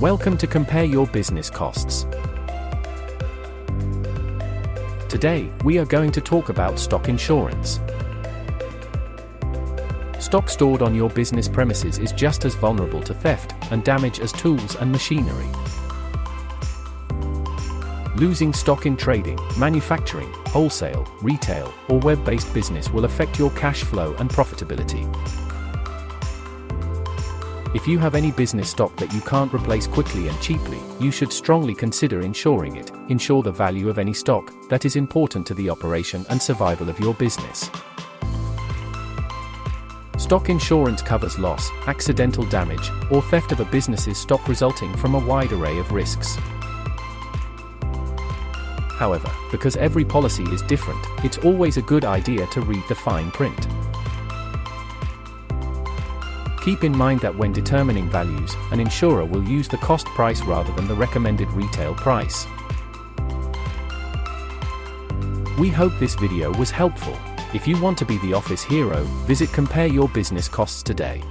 Welcome to Compare Your Business Costs. Today, we are going to talk about stock insurance. Stock stored on your business premises is just as vulnerable to theft and damage as tools and machinery. Losing stock in trading, manufacturing, wholesale, retail, or web-based business will affect your cash flow and profitability. If you have any business stock that you can't replace quickly and cheaply, you should strongly consider insuring it. Insure the value of any stock that is important to the operation and survival of your business. Stock insurance covers loss, accidental damage, or theft of a business's stock resulting from a wide array of risks. However, because every policy is different, it's always a good idea to read the fine print. Keep in mind that when determining values, an insurer will use the cost price rather than the recommended retail price. We hope this video was helpful. If you want to be the office hero, visit Compare Your Business Costs today.